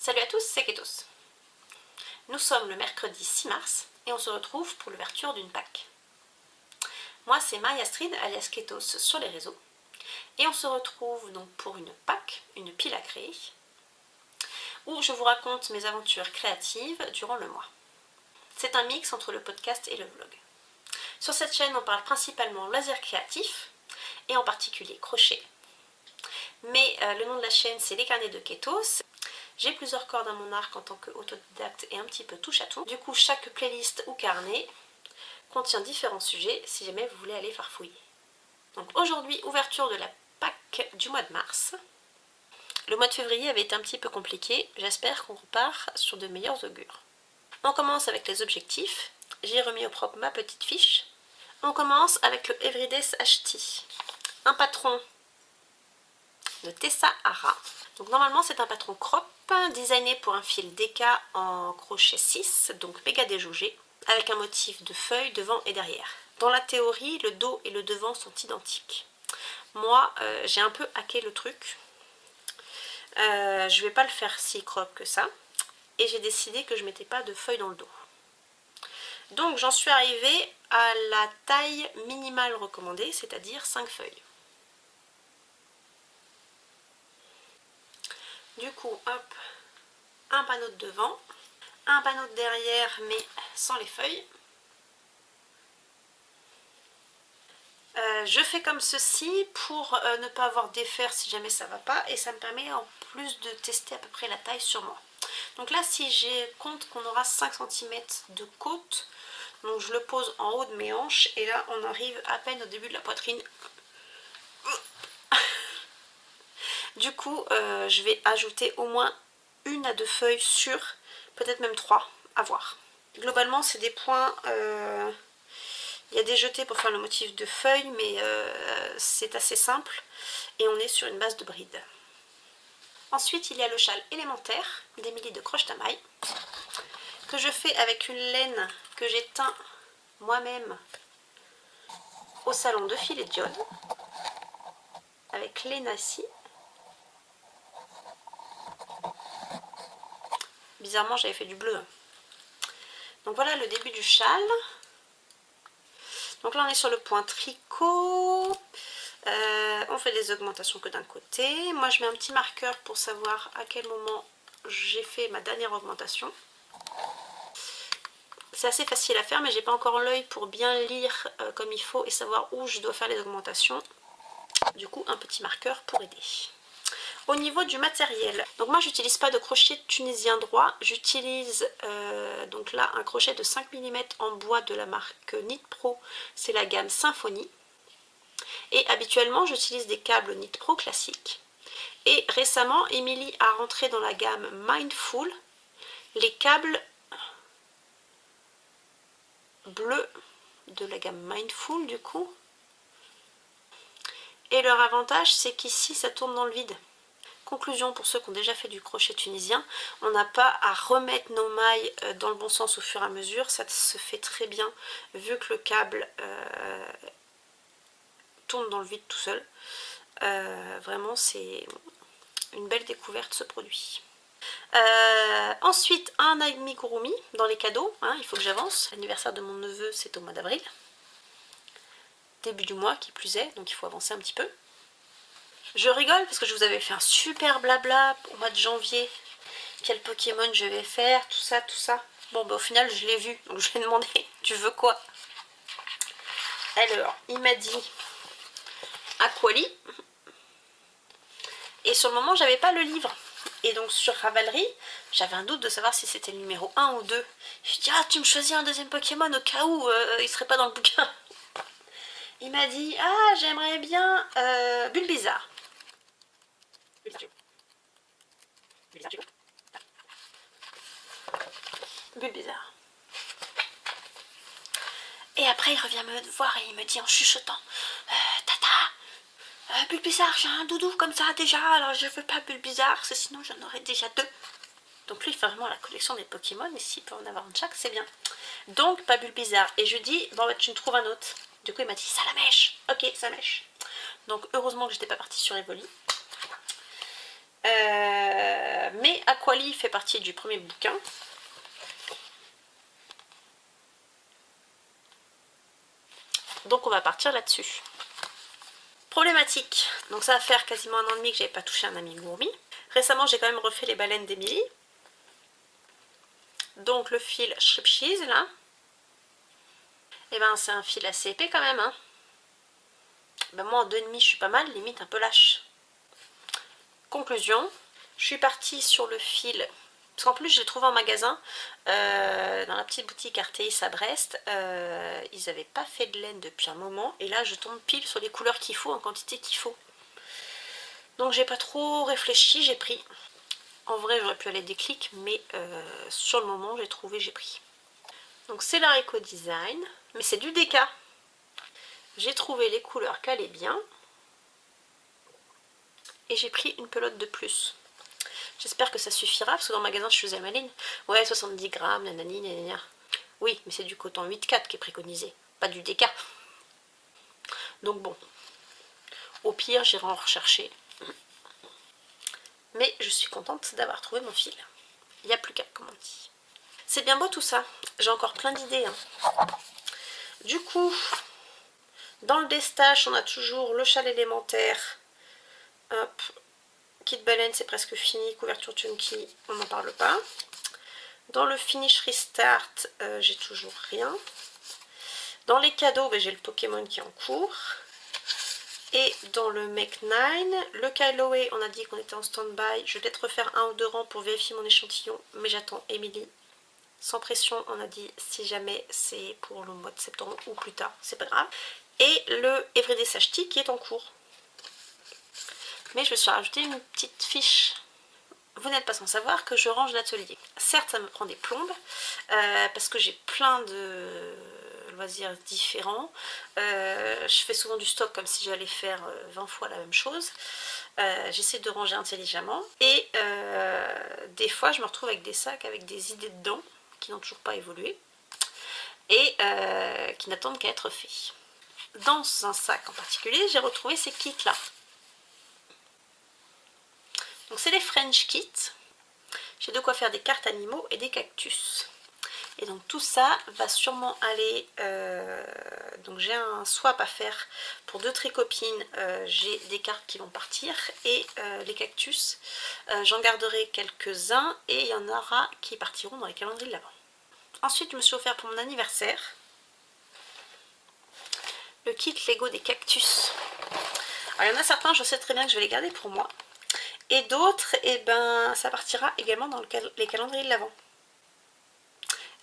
Salut à tous, c'est Ketos. Nous sommes le mercredi 6 mars et on se retrouve pour l'ouverture d'une pack. Moi c'est Marie-Astrid alias Ketos sur les réseaux et on se retrouve donc pour une pack, une pile à créer, où je vous raconte mes aventures créatives durant le mois. C'est un mix entre le podcast et le vlog. Sur cette chaîne on parle principalement loisirs créatifs et en particulier crochet. Mais le nom de la chaîne c'est Les Carnets de Ketos. J'ai plusieurs cordes à mon arc en tant qu'autodidacte et un petit peu touche à tout. Du coup, chaque playlist ou carnet contient différents sujets si jamais vous voulez aller farfouiller. Donc aujourd'hui, ouverture de la Pâques du mois de mars. Le mois de février avait été un petit peu compliqué. J'espère qu'on repart sur de meilleurs augures. On commence avec les objectifs. J'ai remis au propre ma petite fiche. On commence avec le Everyday HT. Un patron de Tessa Hara. Donc normalement c'est un patron crop designé pour un fil DK en crochet 6, donc méga déjaugé, avec un motif de feuilles devant et derrière. Dans la théorie, le dos et le devant sont identiques. Moi, j'ai un peu hacké le truc. Je vais pas le faire si crop que ça. Et j'ai décidé que je mettais pas de feuilles dans le dos. Donc j'en suis arrivée à la taille minimale recommandée, c'est-à-dire 5 feuilles. Du coup, hop, un panneau de devant, un panneau de derrière mais sans les feuilles. Je fais comme ceci pour ne pas avoir d'effet si jamais ça va pas, et ça me permet en plus de tester à peu près la taille sur moi. Donc là, si j'ai compte qu'on aura 5 cm de côte, donc je le pose en haut de mes hanches et là on arrive à peine au début de la poitrine. Du coup, je vais ajouter au moins 1 à 2 feuilles sur, peut-être même 3, à voir. Globalement, c'est des points, il y a des jetés pour faire le motif de feuilles, mais c'est assez simple et on est sur une base de bride. Ensuite, il y a le châle élémentaire d'Emilie de Croche-Tamaille, que je fais avec une laine que j'ai teint moi-même au salon de Fil et Diode, avec Lénacie. Bizarrement, j'avais fait du bleu. Donc voilà le début du châle. Donc là, on est sur le point tricot. On fait des augmentations que d'un côté. Moi, je mets un petit marqueur pour savoir à quel moment j'ai fait ma dernière augmentation. C'est assez facile à faire, mais j'ai pas encore l'œil pour bien lire comme il faut et savoir où je dois faire les augmentations. Du coup, un petit marqueur pour aider. Au niveau du matériel, donc moi j'utilise pas de crochet tunisien droit, j'utilise donc là un crochet de 5 mm en bois de la marque Knit Pro, c'est la gamme Symphony. Et habituellement j'utilise des câbles Knit Pro classiques. Et récemment, Emilie a rentré dans la gamme Mindful les câbles bleus de la gamme Mindful du coup. Et leur avantage, c'est qu'ici ça tourne dans le vide. Conclusion pour ceux qui ont déjà fait du crochet tunisien, on n'a pas à remettre nos mailles dans le bon sens au fur et à mesure, ça se fait très bien vu que le câble tourne dans le vide tout seul. Vraiment c'est une belle découverte ce produit. Ensuite un amigurumi dans les cadeaux, hein, il faut que j'avance, l'anniversaire de mon neveu c'est au mois d'avril, début du mois qui plus est, donc il faut avancer un petit peu. Je rigole parce que je vous avais fait un super blabla au mois de janvier. Quel Pokémon je vais faire, tout ça, tout ça. Bon, bah au final, je l'ai vu. Donc je lui ai demandé, tu veux quoi? Alors, il m'a dit Aquali. Et sur le moment, j'avais pas le livre. Et donc sur Ravelry, j'avais un doute de savoir si c'était le numéro 1 ou 2. Je dis, ah, tu me choisis un deuxième Pokémon au cas où il serait pas dans le bouquin. Il m'a dit, ah, j'aimerais bien Bulbizarre. Bulbizarre. Et après il revient me voir et il me dit en chuchotant, Tata, Bulbizarre, j'ai un doudou comme ça déjà, alors je veux pas Bulbizarre, parce que sinon j'en aurais déjà 2. Donc lui il fait vraiment la collection des Pokémon, et s'il peut en avoir un de chaque, c'est bien. Donc pas Bulbizarre. Et je lui dis, bon bah tu me trouves un autre. Du coup il m'a dit, ça la mèche. Ok, ça mèche. Donc heureusement que j'étais pas partie sur Evoli. Mais Aquali fait partie du premier bouquin. Donc on va partir là-dessus. Problématique, donc ça va faire quasiment 1 an et demi que j'avais pas touché un amigurumi. Récemment j'ai quand même refait les baleines d'Emily. Donc le fil Striptease là, et ben c'est un fil assez épais quand même. Hein. Ben moi en 2,5 je suis pas mal, limite un peu lâche. Conclusion, je suis partie sur le fil, parce qu'en plus je l'ai trouvé en magasin, dans la petite boutique Artéis à Brest. Ils n'avaient pas fait de laine depuis un moment, et là je tombe pile sur les couleurs qu'il faut, en quantité qu'il faut. Donc j'ai pas trop réfléchi, j'ai pris. En vrai j'aurais pu aller déclic, mais sur le moment j'ai trouvé, j'ai pris. Donc c'est la Eco Design, mais c'est du déca. J'ai trouvé les couleurs qui allaient bien. Et j'ai pris une pelote de plus. J'espère que ça suffira, parce que dans le magasin je faisais ma ligne. Ouais, 70 grammes, nanani, nanana. Oui, mais c'est du coton 8,4 qui est préconisé, pas du déca. Donc bon, au pire j'irai en rechercher. Mais je suis contente d'avoir trouvé mon fil. Il n'y a plus qu'à, comme on dit. C'est bien beau tout ça, j'ai encore plein d'idées. Hein. Du coup, dans le destache, on a toujours le châle élémentaire. Hop, kit baleine, c'est presque fini. Couverture chunky, on n'en parle pas. Dans le finish restart, j'ai toujours rien. Dans les cadeaux, j'ai le Pokémon qui est en cours. Et dans le Make 9, le Kyloe, on a dit qu'on était en stand-by. Je vais peut-être refaire 1 ou 2 rangs pour vérifier mon échantillon, mais j'attends Emily. Sans pression, on a dit si jamais c'est pour le mois de septembre ou plus tard, c'est pas grave. Et le Everyday Sashti qui est en cours. Mais je me suis rajouté une petite fiche. Vous n'êtes pas sans savoir que je range l'atelier. Certes, ça me prend des plombes, parce que j'ai plein de loisirs différents. Je fais souvent du stock comme si j'allais faire 20 fois la même chose. J'essaie de ranger intelligemment. Et des fois, je me retrouve avec des sacs avec des idées dedans qui n'ont toujours pas évolué et qui n'attendent qu'à être faits. Dans un sac en particulier, j'ai retrouvé ces kits-là. Donc c'est les French Kits. J'ai de quoi faire des cartes animaux et des cactus. Et donc tout ça va sûrement aller... donc j'ai un swap à faire pour 2 tricopines. J'ai des cartes qui vont partir. Et les cactus, j'en garderai quelques-uns. Et il y en aura qui partiront dans les calendriers de l'Avent. Ensuite, je me suis offert pour mon anniversaire le kit Lego des cactus. Alors il y en a certains, je sais très bien que je vais les garder pour moi. Et d'autres, eh ben, ça partira également dans les calendriers de l'Avent.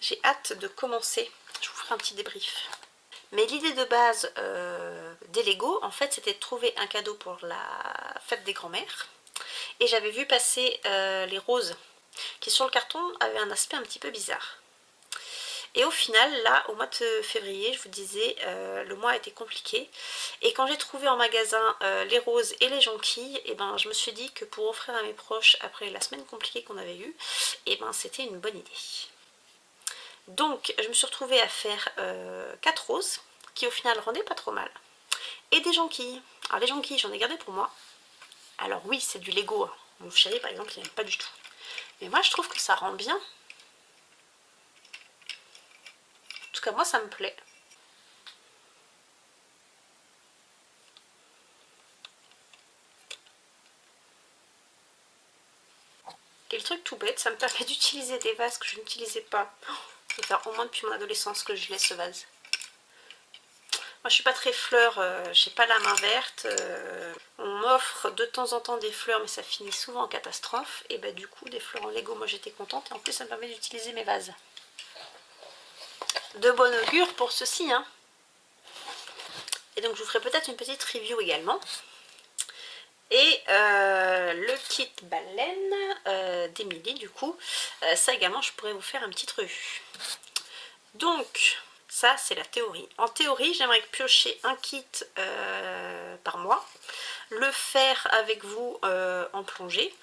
J'ai hâte de commencer. Je vous ferai un petit débrief. Mais l'idée de base des Lego, en fait, c'était de trouver un cadeau pour la fête des grands-mères. Et j'avais vu passer les roses, qui sur le carton avaient un aspect un petit peu bizarre. Et au final, là, au mois de février, je vous disais, le mois a été compliqué. Et quand j'ai trouvé en magasin les roses et les jonquilles, et ben, je me suis dit que pour offrir à mes proches, après la semaine compliquée qu'on avait eue, et ben, c'était une bonne idée. Donc, je me suis retrouvée à faire 4 roses, qui au final rendaient pas trop mal. Et des jonquilles. Alors, les jonquilles, j'en ai gardé pour moi. Alors oui, c'est du Lego. Hein. Mon chéri, par exemple, il n'aime pas du tout. Mais moi, je trouve que ça rend bien. En tout cas, moi, ça me plaît. Et le truc tout bête, ça me permet d'utiliser des vases que je n'utilisais pas. Ça fait faire au moins depuis mon adolescence que je laisse ce vase. Moi, je suis pas très fleur, j'ai pas la main verte. On m'offre de temps en temps des fleurs, mais ça finit souvent en catastrophe. Et bah du coup, des fleurs en Lego, moi j'étais contente. Et en plus, ça me permet d'utiliser mes vases. De bon augure pour ceci, hein. Et donc, je vous ferai peut-être une petite review également. Et le kit baleine d'Emily, du coup, ça également, je pourrais vous faire une petite revue. Donc, ça, c'est la théorie. En théorie, j'aimerais piocher un kit par mois, le faire avec vous en plongée,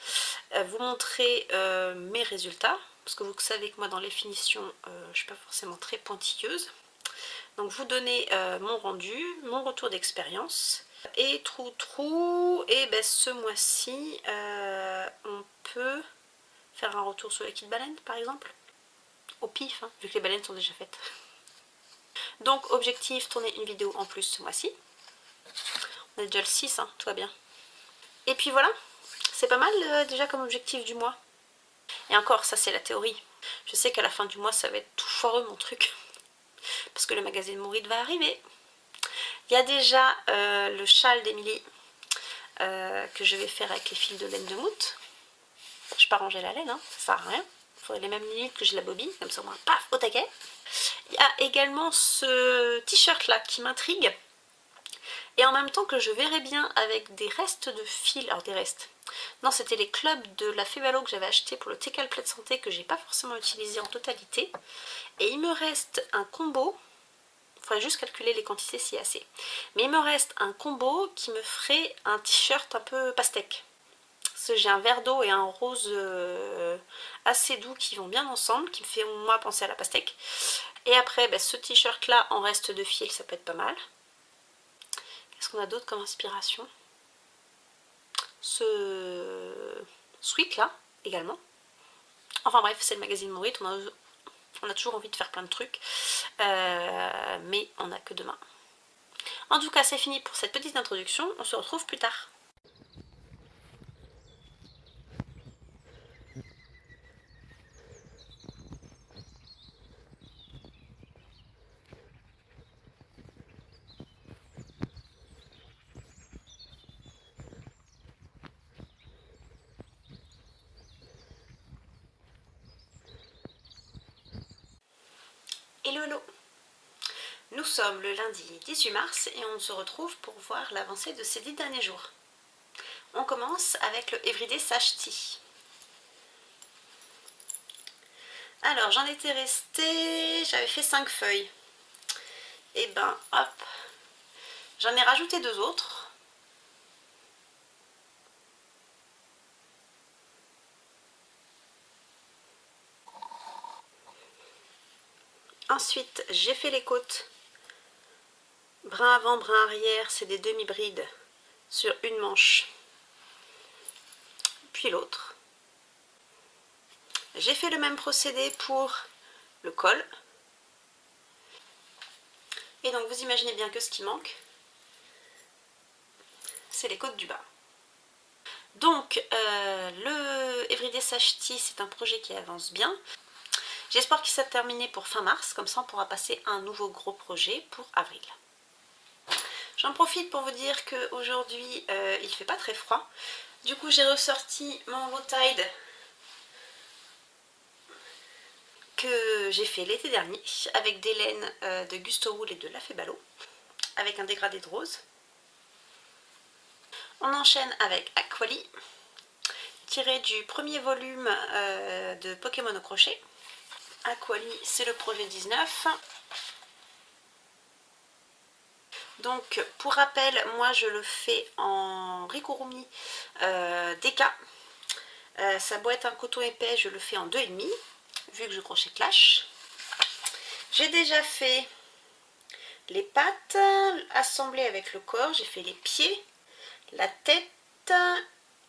vous montrer mes résultats, parce que vous savez que moi, dans les finitions, je ne suis pas forcément très pointilleuse. Donc, vous donner mon rendu, mon retour d'expérience. Et trou, et ben, ce mois-ci, on peut faire un retour sur les kits baleines par exemple. Au pif, hein, vu que les baleines sont déjà faites. Donc objectif, tourner une vidéo en plus ce mois-ci. On est déjà le 6, hein, tout va bien. Et puis voilà, c'est pas mal déjà comme objectif du mois. Et encore, ça c'est la théorie. Je sais qu'à la fin du mois, ça va être tout foireux mon truc. Parce que le magazine Mouride va arriver. Il y a déjà le châle d'Emilie que je vais faire avec les fils de laine de moute. Je vais pas ranger la laine, hein, ça sert à rien. Il faudrait les mêmes limites que je la bobine, comme ça au moins paf, au taquet. Il y a également ce t-shirt là qui m'intrigue. Et en même temps que je verrais bien avec des restes de fils, alors des restes, non c'était les clubs de la Febalo que j'avais acheté pour le Tecal Plaid Santé que j'ai pas forcément utilisé en totalité. Et il me reste un combo, il faudrait juste calculer les quantités si assez, mais il me reste un combo qui me ferait un t-shirt un peu pastèque. Parce que j'ai un vert d'eau et un rose assez doux qui vont bien ensemble, qui me fait moi penser à la pastèque. Et après ce t-shirt là en reste de fil, ça peut être pas mal. Qu'est-ce qu'on a d'autre comme inspiration? Ce sweat là également. Enfin bref, c'est le magazine Mouride, on a toujours envie de faire plein de trucs, mais on n'a que demain. En tout cas, c'est fini pour cette petite introduction, on se retrouve plus tard. Hello hello. Nous sommes le lundi 18 mars et on se retrouve pour voir l'avancée de ces 10 derniers jours. On commence avec le Everyday Sash Tea. Alors j'en étais restée, j'avais fait 5 feuilles. Et ben hop, j'en ai rajouté 2 autres. Ensuite j'ai fait les côtes. Brin avant, brin arrière, c'est des demi-brides sur une manche. Puis l'autre. J'ai fait le même procédé pour le col. Et donc vous imaginez bien que ce qui manque, c'est les côtes du bas. Donc le Everyday Sash Tea, c'est un projet qui avance bien. J'espère qu'il s'est terminé pour fin mars, comme ça on pourra passer à un nouveau gros projet pour avril. J'en profite pour vous dire qu'aujourd'hui il fait pas très froid. Du coup j'ai ressorti mon low tide que j'ai fait l'été dernier avec des laines de Gusto Wool et de La Febalo avec un dégradé de rose. On enchaîne avec Aquali tiré du premier volume de Pokémon au crochet. Aquali, c'est le projet 19. Donc pour rappel, moi je le fais en Rikurumi DK. Ça doit être un coton épais, je le fais en 2,5 vu que je crochet clash. J'ai déjà fait les pattes assemblées avec le corps, j'ai fait les pieds, la tête,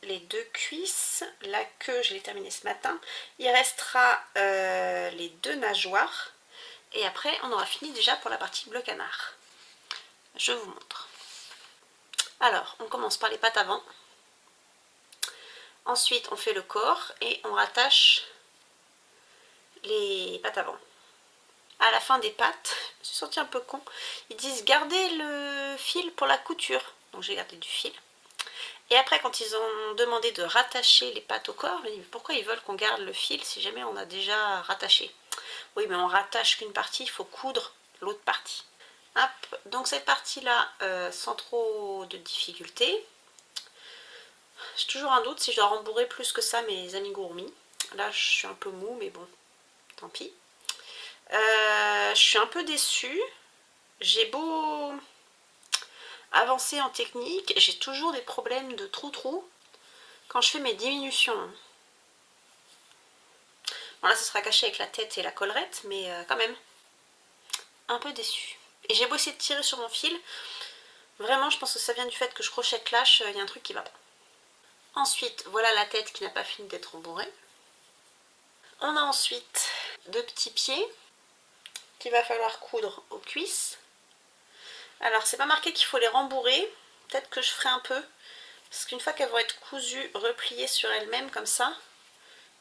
les 2 cuisses, la queue je l'ai terminée ce matin. Il restera les 2 nageoires et après on aura fini déjà pour la partie bleu canard. Je vous montre. Alors on commence par les pattes avant. Ensuite on fait le corps et on rattache les pattes avant. À la fin des pattes, je me suis sentie un peu con, ils disent gardez le fil pour la couture. Donc j'ai gardé du fil. Et après quand ils ont demandé de rattacher les pattes au corps, je me dis pourquoi ils veulent qu'on garde le fil si jamais on a déjà rattaché? Oui mais on rattache qu'une partie, il faut coudre l'autre partie. Hop, donc cette partie là sans trop de difficultés. J'ai toujours un doute si je dois rembourrer plus que ça mes amigurumis. Là je suis un peu mou mais bon, tant pis. Je suis un peu déçue. J'ai beau avancer en technique, j'ai toujours des problèmes de trou-trou quand je fais mes diminutions. Bon là ce sera caché avec la tête et la collerette, mais quand même un peu déçue. Et j'ai beau essayer de tirer sur mon fil, vraiment je pense que ça vient du fait que je crochet clash, il y a un truc qui va pas. Ensuite voilà la tête qui n'a pas fini d'être rembourrée. On a ensuite 2 petits pieds qu'il va falloir coudre aux cuisses. Alors c'est pas marqué qu'il faut les rembourrer, peut-être que je ferai un peu, parce qu'une fois qu'elles vont être cousues, repliées sur elles-mêmes comme ça,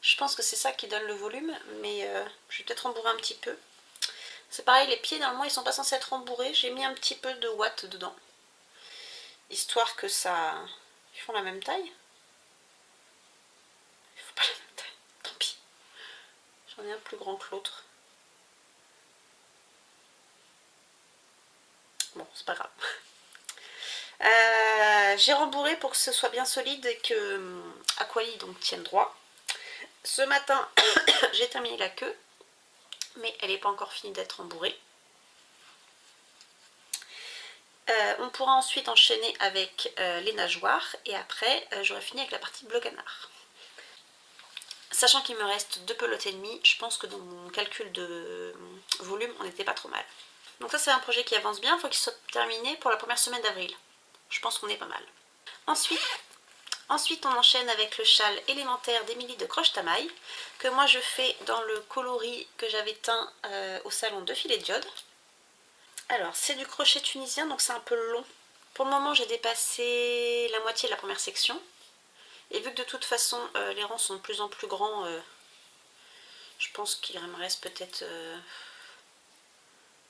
je pense que c'est ça qui donne le volume, mais je vais peut-être rembourrer un petit peu. C'est pareil, les pieds normalement ils sont pas censés être rembourrés, j'ai mis un petit peu de ouate dedans, histoire que ça... Ils font la même taille? Ils font pas la même taille, tant pis. J'en ai un plus grand que l'autre. Bon, c'est pas grave. J'ai rembourré pour que ce soit bien solide et que Aquali donc tienne droit. Ce matin, j'ai terminé la queue, mais elle n'est pas encore finie d'être rembourrée. On pourra ensuite enchaîner avec les nageoires et après j'aurai fini avec la partie bleu canard. Sachant qu'il me reste 2 pelotes et demie, je pense que dans mon calcul de volume, on n'était pas trop mal. Donc ça c'est un projet qui avance bien, il faut qu'il soit terminé pour la première semaine d'avril. Je pense qu'on est pas mal. Ensuite on enchaîne avec le châle élémentaire d'Émilie de Croche Tamaille, que moi je fais dans le coloris que j'avais teint au salon de Filet Diode. Alors c'est du crochet tunisien, donc c'est un peu long. Pour le moment j'ai dépassé la moitié de la première section. Et vu que de toute façon les rangs sont de plus en plus grands, je pense qu'il me reste peut-être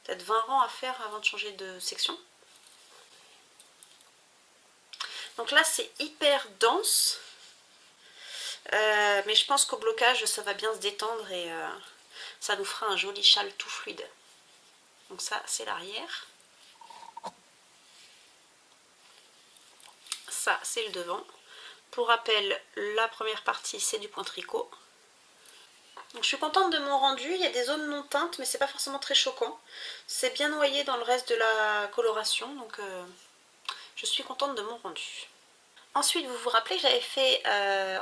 20 rangs à faire avant de changer de section. Donc là c'est hyper dense, mais je pense qu'au blocage ça va bien se détendre et ça nous fera un joli châle tout fluide. Donc ça c'est l'arrière, ça c'est le devant. Pour rappel, la première partie c'est du point tricot. Donc, je suis contente de mon rendu, il y a des zones non teintes mais c'est pas forcément très choquant. C'est bien noyé dans le reste de la coloration, donc je suis contente de mon rendu. Ensuite vous vous rappelez que j'avais fait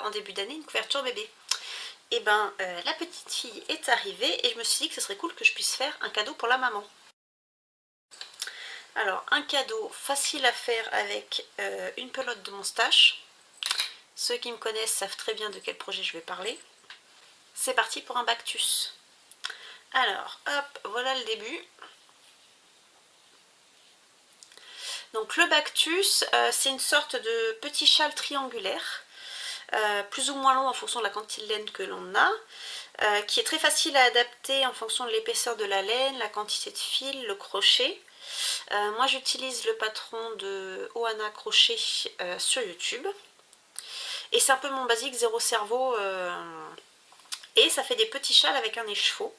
en début d'année une couverture bébé. Et ben la petite fille est arrivée et je me suis dit que ce serait cool que je puisse faire un cadeau pour la maman. Alors un cadeau facile à faire avec une pelote de mon stash. Ceux qui me connaissent savent très bien de quel projet je vais parler. C'est parti pour un Bactus. Alors hop, voilà le début. Donc le Bactus, c'est une sorte de petit châle triangulaire, plus ou moins long en fonction de la quantité de laine que l'on a, qui est très facile à adapter en fonction de l'épaisseur de la laine, la quantité de fil, le crochet. Moi j'utilise le patron de Ohana Crochet sur YouTube. Et c'est un peu mon basique zéro cerveau. Et ça fait des petits châles avec un écheveau.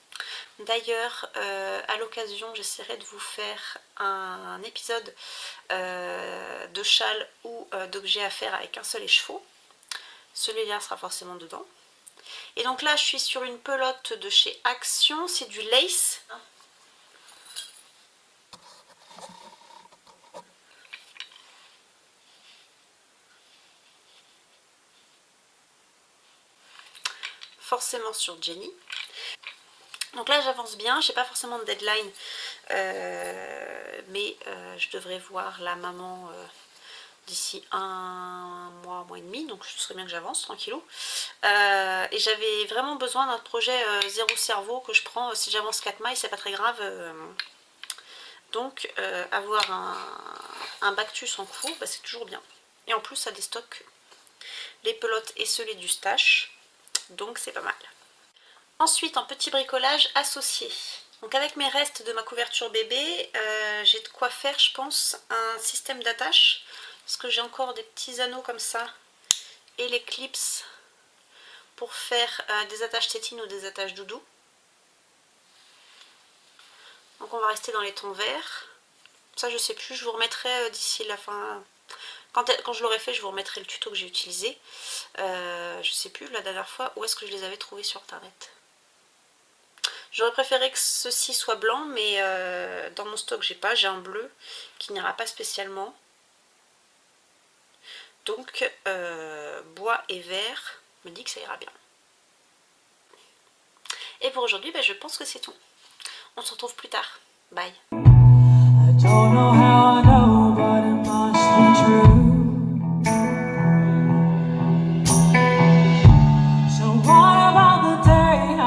D'ailleurs, à l'occasion, j'essaierai de vous faire un épisode de châle ou d'objets à faire avec un seul écheveau. Celui-là sera forcément dedans. Et donc là, je suis sur une pelote de chez Action, c'est du lace. Forcément sur Jenny. Donc là j'avance bien, j'ai pas forcément de deadline, mais je devrais voir la maman d'ici un mois et demi, donc ce serait bien que j'avance tranquillou. Et j'avais vraiment besoin d'un projet zéro cerveau que je prends si j'avance 4 mailles, c'est pas très grave. Donc avoir un Bactus en cours, bah, c'est toujours bien. Et en plus ça déstocke les pelotes esselées du stash. Donc c'est pas mal. Ensuite en petit bricolage associé. Donc avec mes restes de ma couverture bébé, j'ai de quoi faire je pense un système d'attache. Parce que j'ai encore des petits anneaux comme ça. Et les clips pour faire des attaches tétines ou des attaches doudou. Donc on va rester dans les tons verts. Ça je sais plus, je vous remettrai d'ici la fin... Quand je l'aurai fait, je vous remettrai le tuto que j'ai utilisé. Je sais plus la dernière fois où est-ce que je les avais trouvés sur internet. J'aurais préféré que ceci soit blanc, mais dans mon stock j'ai un bleu qui n'ira pas spécialement. Donc bois et vert me dit que ça ira bien. Et pour aujourd'hui, je pense que c'est tout. On se retrouve plus tard. Bye. So what about the day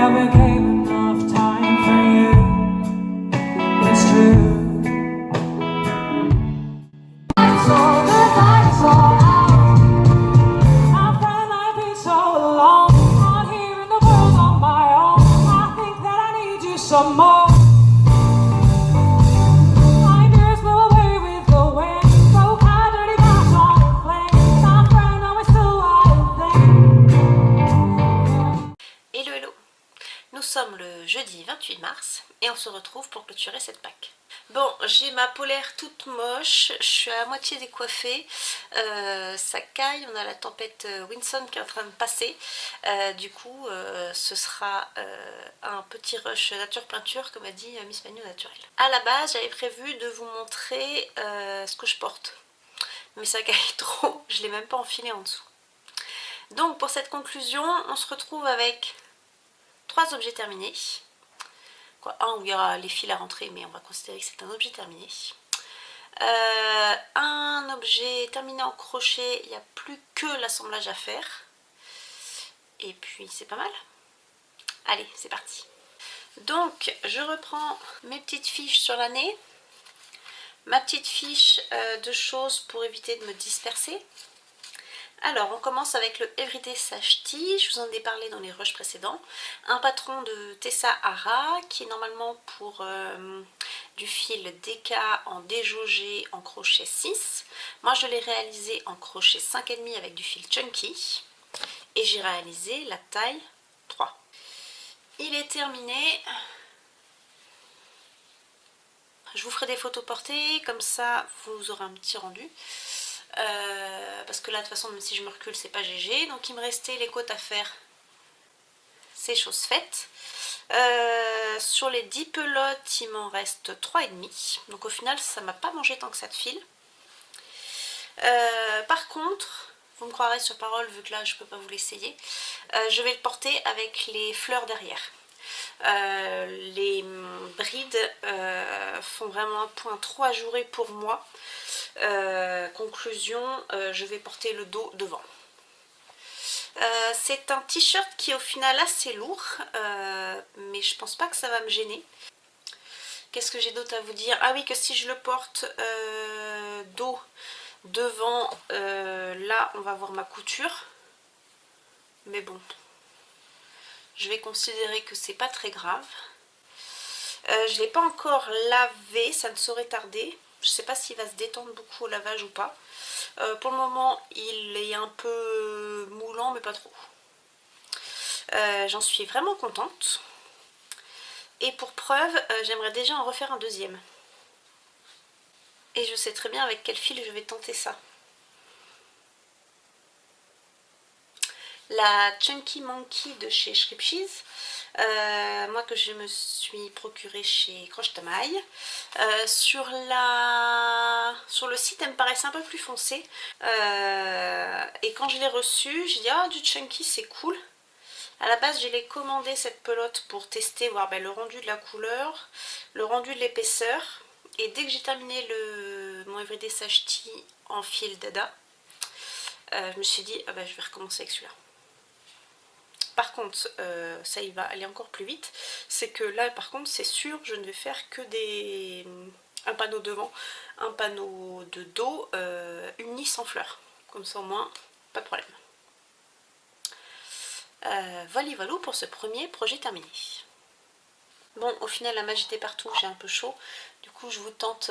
never gave enough time for you. It's true. So the lights are out. My friend, I've been so alone. Out here in the world on my own. I think that I need you some more. My fears blew away with the wind. Broke my dirty past on a flame. My friend, are we still wild thing? Hello hello. Nous sommes le jeudi 28 mars et on se retrouve pour clôturer cette Pâques. Bon, j'ai ma polaire toute moche, je suis à moitié décoiffée, ça caille, on a la tempête Winson qui est en train de passer, du coup ce sera un petit rush nature peinture comme a dit Miss Manu Naturel. À la base j'avais prévu de vous montrer ce que je porte, mais ça caille trop, je l'ai même pas enfilé en dessous. Donc pour cette conclusion, on se retrouve avec 3 objets terminés. Un où il y aura les fils à rentrer, mais on va considérer que c'est un objet terminé. Un objet terminé en crochet, il n'y a plus que l'assemblage à faire. Et puis c'est pas mal. Allez, c'est parti. Donc je reprends mes petites fiches sur l'année. Ma petite fiche de choses pour éviter de me disperser. Alors, on commence avec le Everyday Sash Tee, je vous en ai parlé dans les rushs précédents. Un patron de Tessa Hara qui est normalement pour du fil DK en déjaugé en crochet 6. Moi, je l'ai réalisé en crochet 5,5 avec du fil Chunky. Et j'ai réalisé la taille 3. Il est terminé. Je vous ferai des photos portées, comme ça vous aurez un petit rendu. Parce que là de toute façon même si je me recule c'est pas GG, donc il me restait les côtes à faire, c'est chose faite. Sur les 10 pelotes il m'en reste 3,5, donc au final ça m'a pas mangé tant que ça de fil. Par contre vous me croirez sur parole vu que là je peux pas vous l'essayer, je vais le porter avec les fleurs derrière. Les brides font vraiment un point trop ajouré pour moi. Conclusion, je vais porter le dos devant. C'est un t-shirt qui est au final assez lourd, mais je pense pas que ça va me gêner. Qu'est-ce que j'ai d'autre à vous dire? Ah oui, que si je le porte dos devant, là on va voir ma couture. Mais bon, je vais considérer que c'est pas très grave. Je ne l'ai pas encore lavé, ça ne saurait tarder. Je ne sais pas s'il va se détendre beaucoup au lavage ou pas. Pour le moment, il est un peu moulant, mais pas trop. J'en suis vraiment contente. Et pour preuve, j'aimerais déjà en refaire un deuxième. Et je sais très bien avec quel fil je vais tenter ça. La Chunky Monkey de chez Shripshiz, moi que je me suis procurée chez Croche Tamaille. Sur le site elle me paraissait un peu plus foncée, et quand je l'ai reçue j'ai dit ah du Chunky c'est cool. À la base j'ai commandé cette pelote pour tester, voir le rendu de la couleur, le rendu de l'épaisseur, et dès que j'ai terminé mon Everyday Sash Tee en fil dada, je me suis dit ah je vais recommencer avec celui-là. Par contre, ça il va aller encore plus vite, c'est que là par contre c'est sûr je ne vais faire que un panneau devant, un panneau de dos uni sans fleurs, comme ça au moins pas de problème. Voilà pour ce premier projet terminé. Bon, au final la magie était partout, j'ai un peu chaud, du coup je vous tente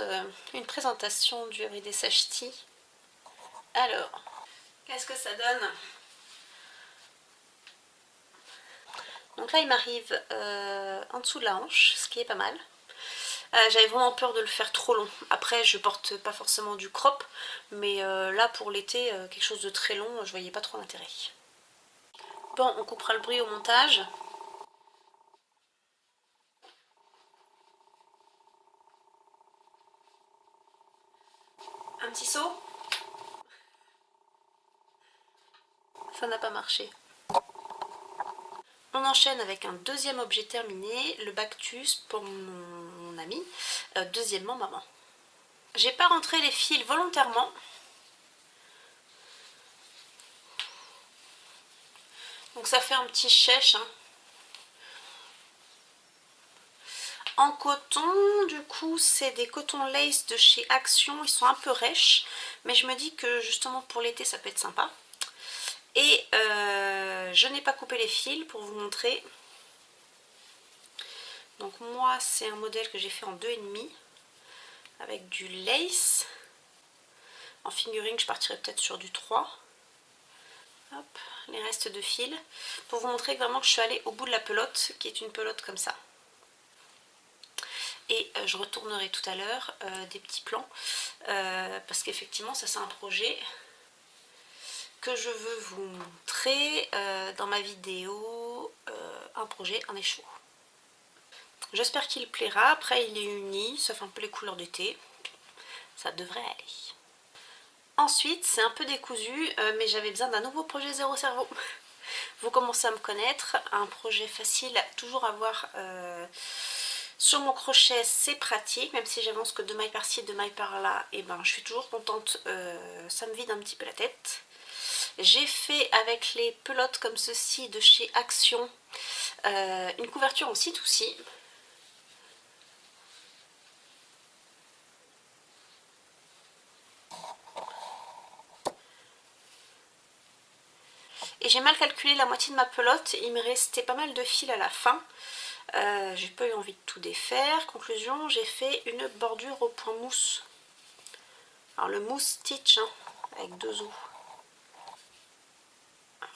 une présentation du Everyday Sash Tee. Alors, qu'est-ce que ça donne? Donc là il m'arrive en dessous de la hanche, ce qui est pas mal. J'avais vraiment peur de le faire trop long. Après je porte pas forcément du crop, mais là pour l'été quelque chose de très long je voyais pas trop l'intérêt. Bon, on coupera le bruit au montage. Un petit saut. Ça n'a pas marché. On enchaîne avec un deuxième objet terminé, le Bactus pour mon ami, deuxièmement maman. J'ai pas rentré les fils volontairement. Donc ça fait un petit chèche, hein. en coton. Du coup c'est des cotons lace de chez Action, ils sont un peu rêches, mais je me dis que justement pour l'été ça peut être sympa. Et je n'ai pas coupé les fils pour vous montrer. Donc moi c'est un modèle que j'ai fait en 2,5 avec du lace. En fingering je partirai peut-être sur du 3. Hop, les restes de fil. Pour vous montrer vraiment que je suis allée au bout de la pelote, qui est une pelote comme ça. Et je retournerai tout à l'heure des petits plans. Parce qu'effectivement ça c'est un projet que je veux vous montrer dans ma vidéo. Un projet, un écheveau. J'espère qu'il plaira. Après il est uni, sauf un peu les couleurs d'été. Ça devrait aller. Ensuite, c'est un peu décousu, mais j'avais besoin d'un nouveau projet zéro cerveau. Vous commencez à me connaître, un projet facile, toujours avoir sur mon crochet, c'est pratique, même si j'avance que 2 mailles par-ci, 2 mailles par-là, et ben je suis toujours contente, ça me vide un petit peu la tête. J'ai fait avec les pelotes comme ceci de chez Action, une couverture en C2C. Et j'ai mal calculé la moitié de ma pelote, il me restait pas mal de fil à la fin. J'ai pas eu envie de tout défaire. Conclusion, j'ai fait une bordure au point mousse. Alors le mousse stitch hein, avec 2 os.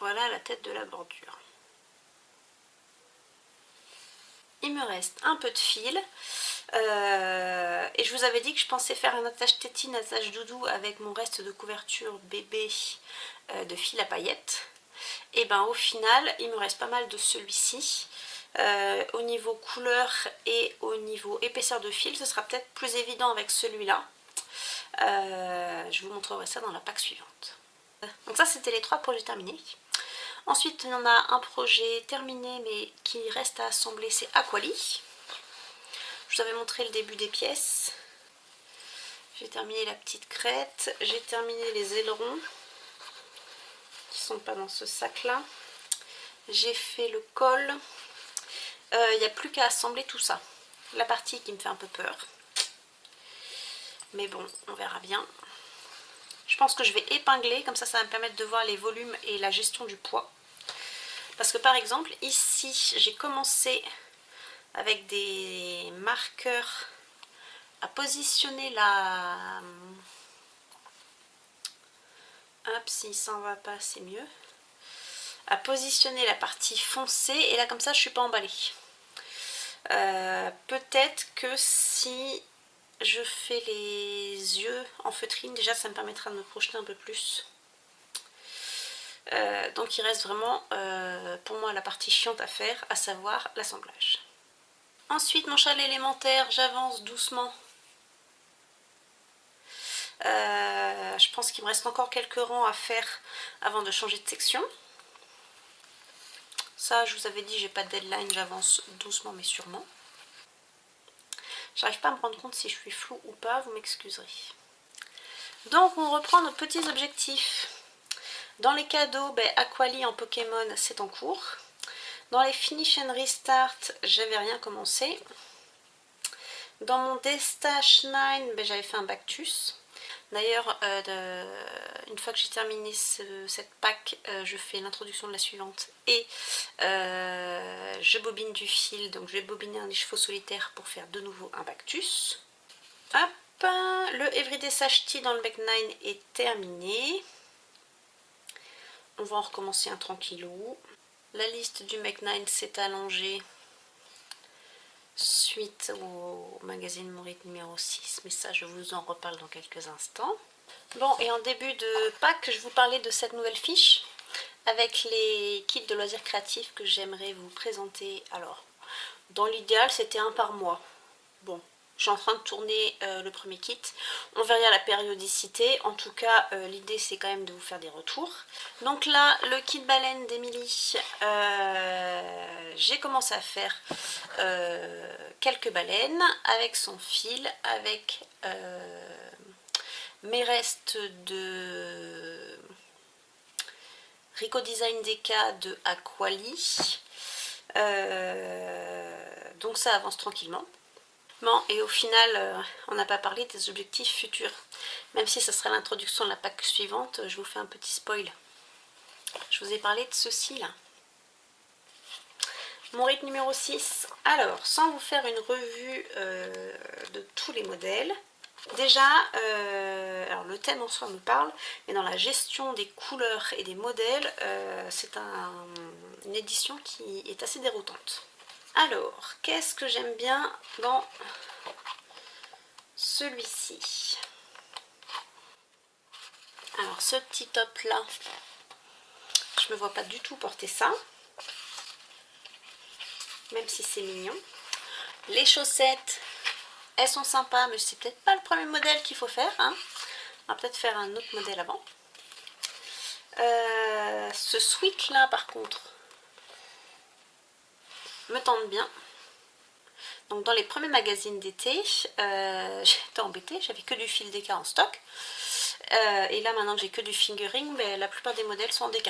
Voilà la tête de la bordure. Il me reste un peu de fil. Et je vous avais dit que je pensais faire un attache tétine, attache doudou avec mon reste de couverture bébé de fil à paillettes. Et ben au final, il me reste pas mal de celui-ci. Au niveau couleur et au niveau épaisseur de fil, ce sera peut-être plus évident avec celui-là. Je vous montrerai ça dans la pack suivante. Donc ça c'était les 3 projets terminés. Ensuite il y en a un projet terminé mais qui reste à assembler, c'est Aquali. Je vous avais montré le début des pièces. J'ai terminé la petite crête, j'ai terminé les ailerons qui sont pas dans ce sac là. J'ai fait le col. Il n'y a plus qu'à assembler tout ça. La partie qui me fait un peu peur. Mais bon, on verra bien. Je pense que je vais épingler, comme ça va me permettre de voir les volumes et la gestion du poids. Parce que par exemple, ici, j'ai commencé avec des marqueurs à positionner la... Hop, si ça en va pas, c'est mieux. À positionner la partie foncée, et là comme ça, je suis pas emballée. Peut-être que si je fais les yeux en feutrine, déjà ça me permettra de me projeter un peu plus. Donc il reste vraiment pour moi la partie chiante à faire, à savoir l'assemblage. Ensuite mon chalet élémentaire, j'avance doucement. Je pense qu'il me reste encore quelques rangs à faire avant de changer de section. Ça je vous avais dit, j'ai pas de deadline, j'avance doucement mais sûrement. J'arrive pas à me rendre compte si je suis floue ou pas, vous m'excuserez. Donc on reprend nos petits objectifs. Dans les cadeaux, Aquali en Pokémon c'est en cours. Dans les Finish and Restart, j'avais rien commencé. Dans mon Destache 9, j'avais fait un Bactus. D'ailleurs, une fois que j'ai terminé cette pack, je fais l'introduction de la suivante et je bobine du fil. Donc je vais bobiner un écheveau solitaire pour faire de nouveau un Bactus. Hop, le Everyday Sash Tea dans le Back 9 est terminé. On va en recommencer un tranquillou. La liste du Back 9 s'est allongée suite au magazine Maurite numéro 6, mais ça je vous en reparle dans quelques instants. Bon, et en début de pack, je vous parlais de cette nouvelle fiche avec les kits de loisirs créatifs que j'aimerais vous présenter. Alors, dans l'idéal, c'était un par mois. Bon, je suis en train de tourner le premier kit. On verra la périodicité. En tout cas, l'idée, c'est quand même de vous faire des retours. Donc là, le kit baleine d'Emilie, j'ai commencé à faire quelques baleines avec son fil, avec mes restes de Rico Design DK de Aquali. Donc ça avance tranquillement. Bon, et au final, on n'a pas parlé des objectifs futurs. Même si ça sera l'introduction de la pack suivante, je vous fais un petit spoil. Je vous ai parlé de ceci là. Mon rythme numéro 6. Alors, sans vous faire une revue de tous les modèles, déjà, alors le thème en soi me parle, mais dans la gestion des couleurs et des modèles, c'est une édition qui est assez déroutante. Alors, qu'est-ce que j'aime bien dans celui-ci? Alors, ce petit top là, je me vois pas du tout porter ça, même si c'est mignon. Les chaussettes, elles sont sympas, mais c'est peut-être pas le premier modèle qu'il faut faire, hein. On va peut-être faire un autre modèle avant. Ce sweat là par contre me tente bien. Donc dans les premiers magazines d'été, j'étais embêtée, j'avais que du fil DK en stock. Et là maintenant que j'ai que du fingering, ben, la plupart des modèles sont en DK.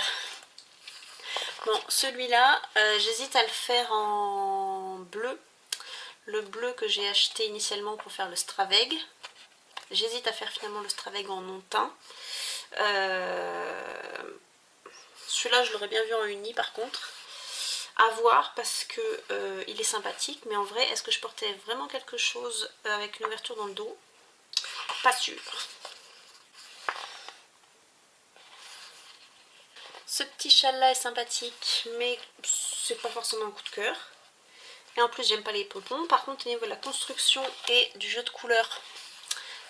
Bon, celui-là, j'hésite à le faire en bleu. Le bleu que j'ai acheté initialement pour faire le Straveg. J'hésite à faire finalement le Straveg en non teint. Celui-là, je l'aurais bien vu en uni par contre. À voir parce que il est sympathique, mais en vrai, est-ce que je portais vraiment quelque chose avec une ouverture dans le dos? Pas sûr. Ce petit châle là est sympathique, mais c'est pas forcément un coup de cœur. Et en plus, j'aime pas les pompons. Par contre, au niveau de la construction et du jeu de couleurs,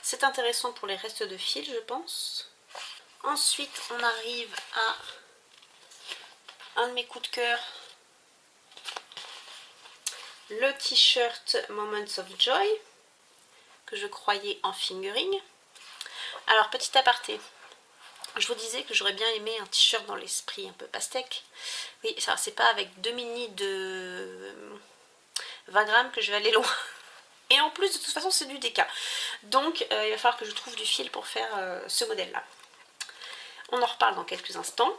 c'est intéressant pour les restes de fil, je pense. Ensuite, on arrive à un de mes coups de cœur. Le t-shirt Moments of Joy, que je croyais en fingering. Alors, petit aparté, je vous disais que j'aurais bien aimé un t-shirt dans l'esprit un peu pastèque. Oui, ça c'est pas avec 2 mini de 20 grammes que je vais aller loin. Et en plus, de toute façon, c'est du DK. Donc, il va falloir que je trouve du fil pour faire ce modèle-là. On en reparle dans quelques instants.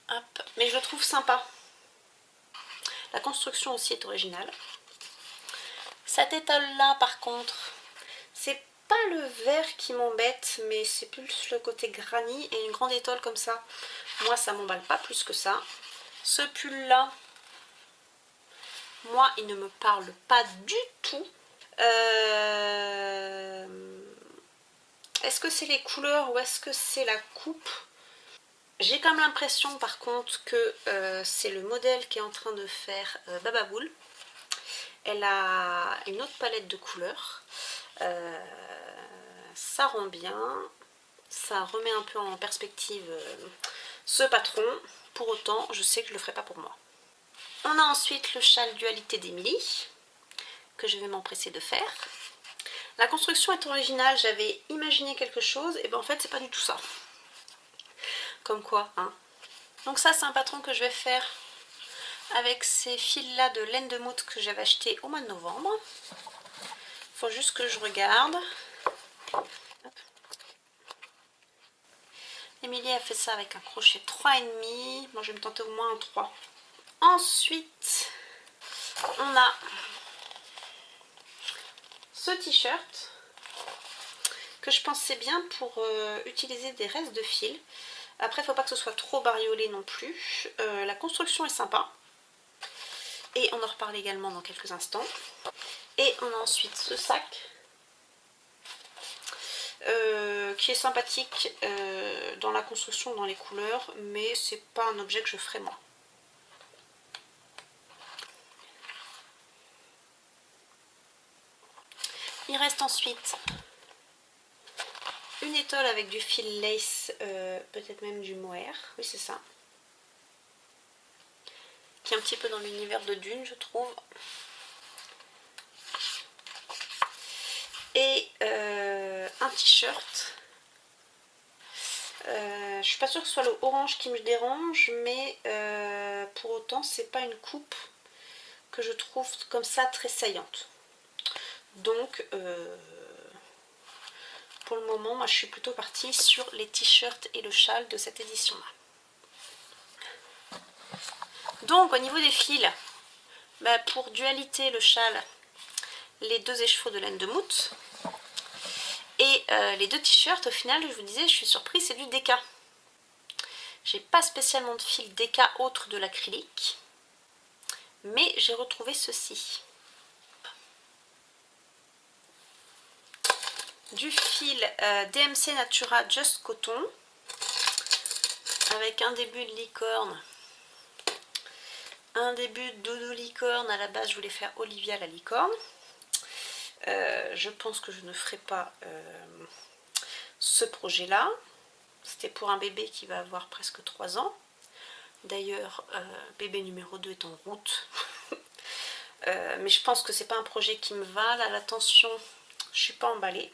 Hop. Mais je le trouve sympa. La construction aussi est originale. Cette étole-là, par contre, c'est pas le vert qui m'embête, mais c'est plus le côté granit et une grande étole comme ça. Moi, ça m'emballe pas plus que ça. Ce pull-là, moi, il ne me parle pas du tout. Est-ce que c'est les couleurs ou est-ce que c'est la coupe? J'ai comme l'impression par contre que c'est le modèle qui est en train de faire Bababoul. Elle a une autre palette de couleurs. Ça rend bien. Ça remet un peu en perspective ce patron. Pour autant, je sais que je ne le ferai pas pour moi. On a ensuite le châle dualité d'Emily, que je vais m'empresser de faire. La construction est originale, j'avais imaginé quelque chose, et ben en fait c'est pas du tout ça. Comme quoi, hein. Donc ça c'est un patron que je vais faire avec ces fils là de laine de moute que j'avais acheté au mois de novembre. Il faut juste que je regarde. Émilie a fait ça avec un crochet 3,5. Moi je vais me tenter au moins un 3. Ensuite, on a ce t-shirt que je pensais bien pour utiliser des restes de fil. Après, il ne faut pas que ce soit trop bariolé non plus. La construction est sympa. Et on en reparle également dans quelques instants. Et on a ensuite ce sac qui est sympathique dans la construction, dans les couleurs, mais c'est pas un objet que je ferai moi. Il reste ensuite une étole avec du fil lace, peut-être même du mohair, oui c'est ça, qui est un petit peu dans l'univers de Dune je trouve. Et un t-shirt. Je suis pas sûre que ce soit le orange qui me dérange, mais pour autant c'est pas une coupe que je trouve comme ça très saillante. Donc pour le moment, moi je suis plutôt partie sur les t-shirts et le châle de cette édition là. Donc au niveau des fils, Pour dualité, le châle, les 2 écheveaux de laine de moute. Et les 2 t-shirts, au final, je vous disais, je suis surprise, c'est du DK. J'ai pas spécialement de fil DK autre de l'acrylique, mais j'ai retrouvé ceci. Du fil DMC Natura Just Coton, avec un début de licorne, un début de dodo licorne. À la base, je voulais faire Olivia la licorne. Je pense que je ne ferai pas ce projet-là. C'était pour un bébé qui va avoir presque 3 ans. D'ailleurs, bébé numéro 2 est en route. Mais je pense que c'est pas un projet qui me va. Là, la tension, je suis pas emballée.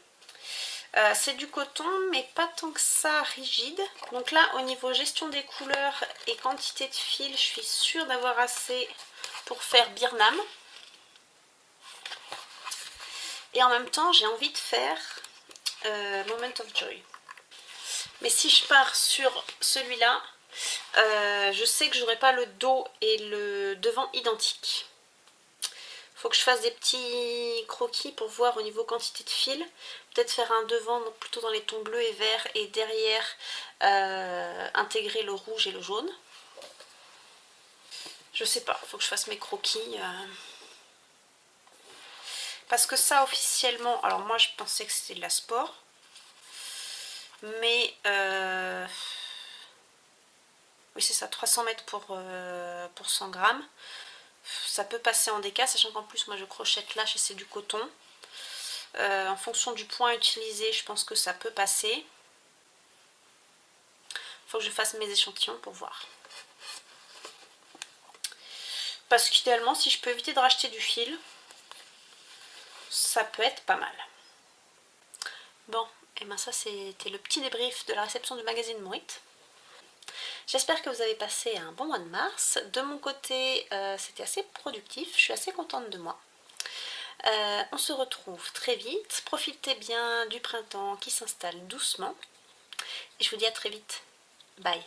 C'est du coton, mais pas tant que ça rigide. Donc là, au niveau gestion des couleurs et quantité de fil, je suis sûre d'avoir assez pour faire Birnam. Et en même temps, j'ai envie de faire Moment of Joy. Mais si je pars sur celui-là, je sais que j'aurai pas le dos et le devant identiques. Il faut que je fasse des petits croquis pour voir au niveau quantité de fil. Peut-être faire un devant donc plutôt dans les tons bleus et verts, et derrière intégrer le rouge et le jaune. Je sais pas, il faut que je fasse mes croquis. Parce que ça, officiellement, alors moi je pensais que c'était de la sport. Mais oui, c'est ça, 300 mètres pour 100 grammes. Ça peut passer en DK, sachant qu'en plus moi je crochette là, c'est du coton. En fonction du point utilisé, je pense que ça peut passer. Il faut que je fasse mes échantillons pour voir. Parce qu'idéalement, si je peux éviter de racheter du fil, ça peut être pas mal. Bon, et ben ça c'était le petit débrief de la réception du magazine Mourite. J'espère que vous avez passé un bon mois de mars. De mon côté, c'était assez productif, je suis assez contente de moi. On se retrouve très vite. Profitez bien du printemps qui s'installe doucement. Et je vous dis à très vite. Bye.